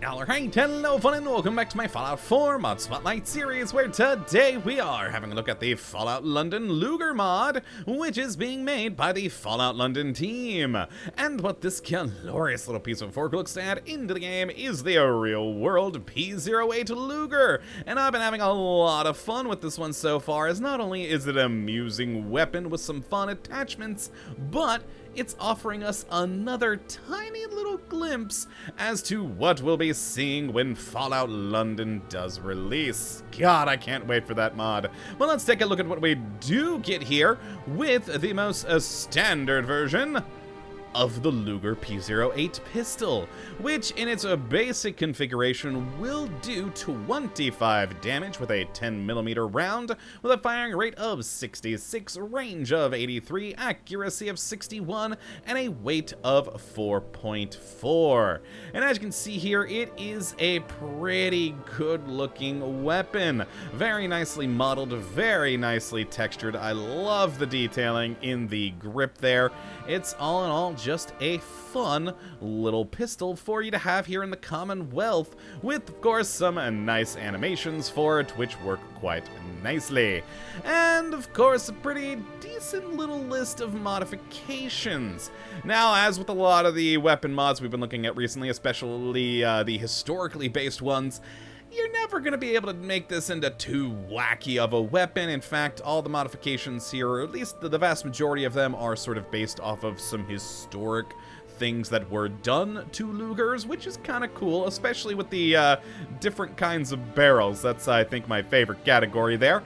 Alright, hello fun and welcome back to my Fallout 4 mod spotlight series, where today we are having a look at the Fallout London Luger mod, which is being made by the Fallout London team. And what this glorious little piece of work looks to add into the game is the real world P08 Luger. And I've been having a lot of fun with this one so far, as not only is it an amusing weapon with some fun attachments, but it's offering us another tiny little glimpse as to what we'll be seeing when Fallout London does release. God, I can't wait for that mod. Well, let's take a look at what we do get here with the most standard version of the Luger P08 pistol, which in its basic configuration will do 25 damage with a 10mm round, with a firing rate of 66, range of 83, accuracy of 61, and a weight of 4.4. And as you can see here, it is a pretty good looking weapon. Very nicely modeled, very nicely textured. I love the detailing in the grip there. It's all in all just a fun little pistol for you to have here in the Commonwealth, with of course some nice animations for it which work quite nicely. And of course a pretty decent little list of modifications. Now, as with a lot of the weapon mods we've been looking at recently, especially the historically based ones, you're never going to be able to make this into too wacky of a weapon. In fact, all the modifications here, or at least the vast majority of them, are sort of based off of some historic things that were done to Lugers, which is kind of cool, especially with the different kinds of barrels. That's, I think, my favorite category there.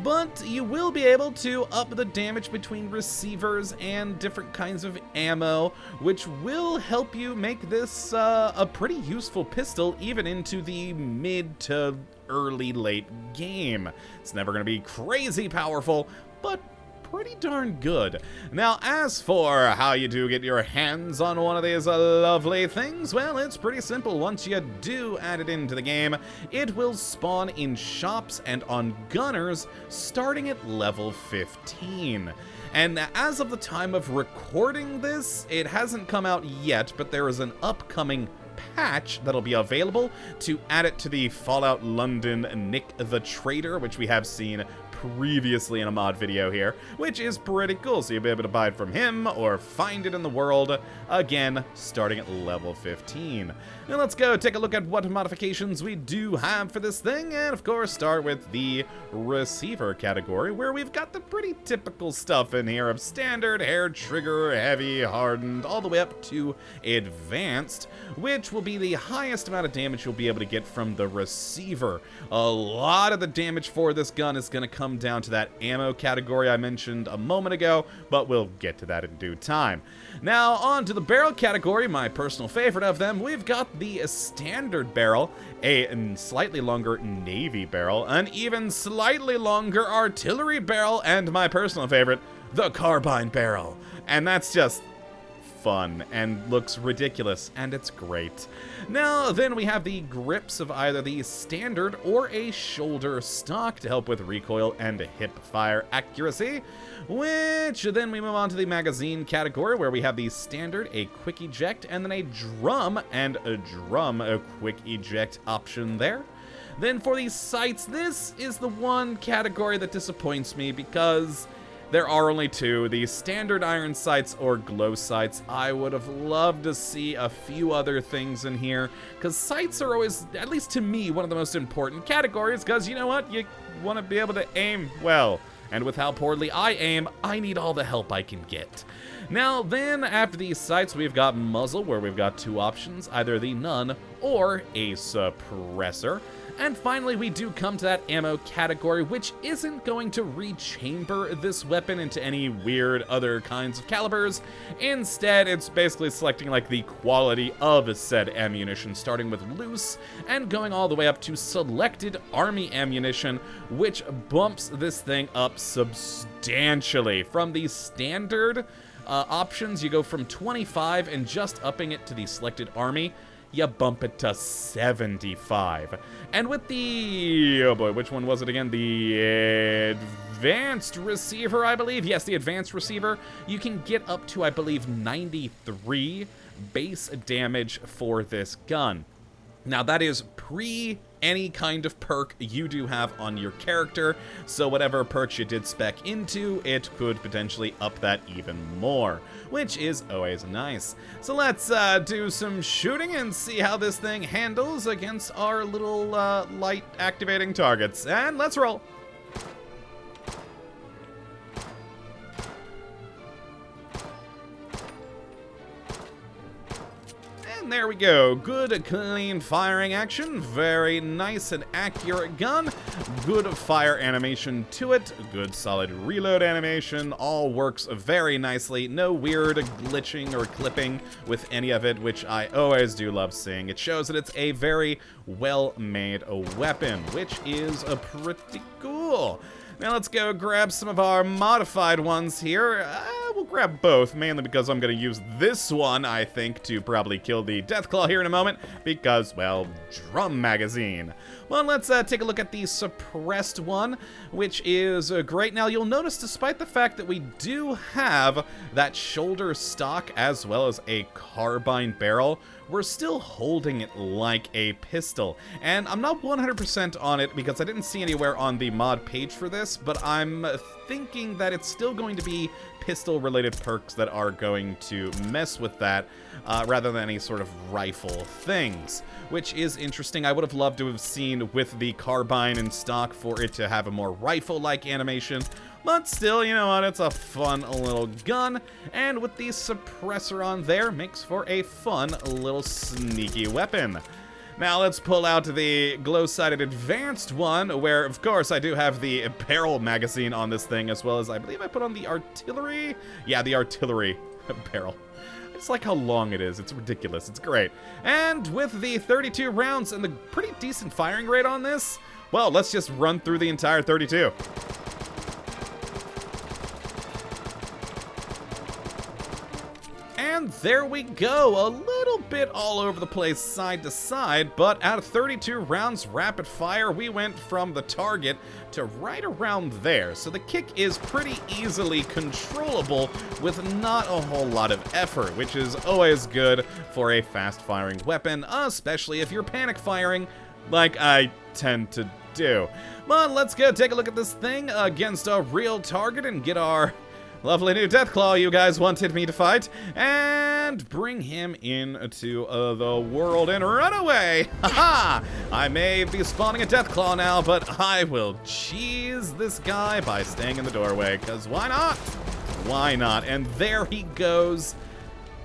But you will be able to up the damage between receivers and different kinds of ammo, which will help you make this a pretty useful pistol even into the mid to early late game. It's never going to be crazy powerful, but pretty darn good. Now, as for how you do get your hands on one of these lovely things, well, it's pretty simple. Once you do add it into the game, it will spawn in shops and on gunners starting at level 15. And as of the time of recording this, it hasn't come out yet, but there is an upcoming patch that'll be available to add it to the Fallout London Nick the Trader, which we have seen previously in a mod video here, which is pretty cool. So you'll be able to buy it from him or find it in the world, again, starting at level 15. Now let's go take a look at what modifications we do have for this thing, and of course start with the receiver category, where we've got the pretty typical stuff in here of standard, hair trigger, heavy, hardened, all the way up to advanced, which will be the highest amount of damage you'll be able to get from the receiver. A lot of the damage for this gun is going to come down to that ammo category I mentioned a moment ago, but we'll get to that in due time. Now, on to the barrel category, my personal favorite of them. We've got the standard barrel, a slightly longer navy barrel, an even slightly longer artillery barrel, and my personal favorite, the carbine barrel. And that's just fun and looks ridiculous, and it's great. Now then, we have the grips of either the standard or a shoulder stock to help with recoil and hip fire accuracy, which then we move on to the magazine category, where we have the standard, a quick eject, and then a drum a quick eject option there. Then for the sights, this is the one category that disappoints me because there are only two, the standard iron sights or glow sights. I would have loved to see a few other things in here, because sights are always, at least to me, one of the most important categories, because you know what? You want to be able to aim well. And with how poorly I aim, I need all the help I can get. Now then, after these sights, we've got muzzle, where we've got two options, either the none or a suppressor. And finally, we do come to that ammo category, which isn't going to rechamber this weapon into any weird other kinds of calibers. Instead, it's basically selecting like the quality of said ammunition, starting with loose and going all the way up to selected army ammunition, which bumps this thing up substantially. From the standard options, you go from 25 and just upping it to the selected army, you bump it to 75. And with the, oh boy, which one was it again? The advanced receiver, I believe. Yes, the advanced receiver. You can get up to, I believe, 93 base damage for this gun. Now, that is pre any kind of perk you do have on your character, so whatever perks you did spec into, it could potentially up that even more, which is always nice. So let's do some shooting and see how this thing handles against our little light activating targets, and let's roll. And there we go. Good, clean firing action. Very nice and accurate gun. Good fire animation to it. Good solid reload animation. All works very nicely. No weird glitching or clipping with any of it, which I always do love seeing. It shows that it's a very well-made weapon, which is pretty cool. Now let's go grab some of our modified ones here. We'll grab both, mainly because I'm going to use this one, I think, to probably kill the Deathclaw here in a moment, because, well, drum magazine. Well, let's take a look at the suppressed one, which is great. Now, you'll notice, despite the fact that we do have that shoulder stock as well as a carbine barrel, we're still holding it like a pistol. And I'm not 100% on it because I didn't see anywhere on the mod page for this, but I'm thinking that it's still going to be pistol-related perks that are going to mess with that, rather than any sort of rifle things, which is interesting. I would have loved to have seen with the carbine in stock for it to have a more rifle-like animation, but still, you know what, it's a fun little gun, and with the suppressor on there, makes for a fun little sneaky weapon. Now let's pull out the glow-sighted advanced one, where, of course, I do have the barrel magazine on this thing, as well as I believe I put on the artillery? Yeah, the artillery barrel. I just like how long it is. It's ridiculous. It's great. And with the 32 rounds and the pretty decent firing rate on this, well, let's just run through the entire 32. And there we go, a little bit all over the place side to side, but out of 32 rounds rapid fire, we went from the target to right around there. So the kick is pretty easily controllable with not a whole lot of effort, which is always good for a fast firing weapon, especially if you're panic firing like I tend to do. But let's go take a look at this thing against a real target and get our lovely new Deathclaw you guys wanted me to fight, and bring him into the world and run away. Haha! I may be spawning a Deathclaw now, but I will cheese this guy by staying in the doorway, because why not? Why not? And there he goes.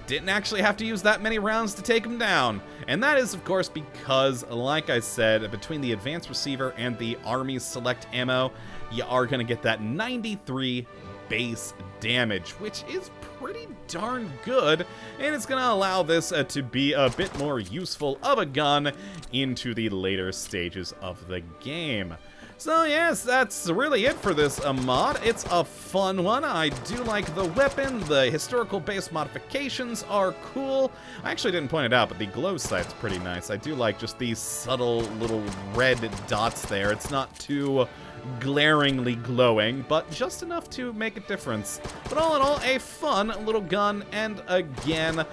Didn't actually have to use that many rounds to take him down. And that is, of course, because, like I said, between the advanced receiver and the Army Select ammo, you are going to get that 93 base damage, which is pretty darn good, and it's going to allow this to be a bit more useful of a gun into the later stages of the game. So yes, that's really it for this mod. It's a fun one. I do like the weapon. The historical base modifications are cool. I actually didn't point it out, but the glow sight's pretty nice. I do like just these subtle little red dots there. It's not too glaringly glowing, but just enough to make a difference. But all in all, a fun little gun, and again,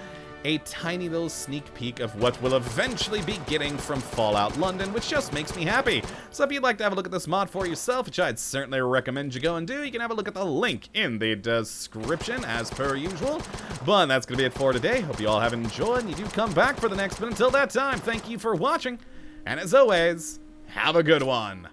a tiny little sneak peek of what we'll eventually be getting from Fallout London, which just makes me happy. So if you'd like to have a look at this mod for yourself, which I'd certainly recommend you go and do, you can have a look at the link in the description, as per usual. But that's going to be it for today. Hope you all have enjoyed, and you do come back for the next one. Until that time, thank you for watching, and as always, have a good one.